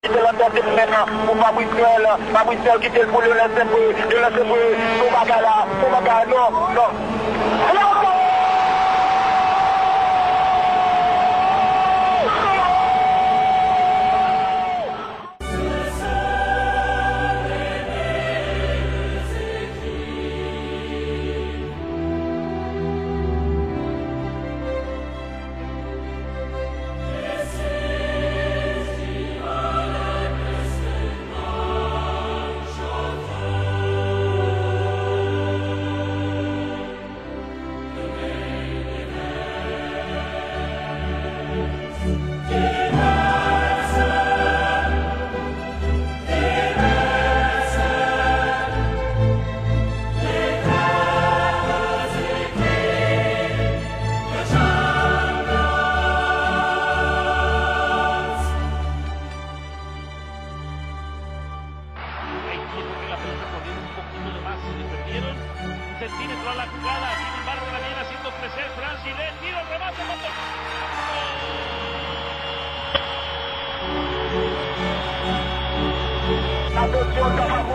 la perte maintenant pour Fabrice qui était pour le laisser pour Soumagala, non. Alors, centímetro a la jugada, sin embargo la viene haciendo crecer Francis, le tira el remate, atención,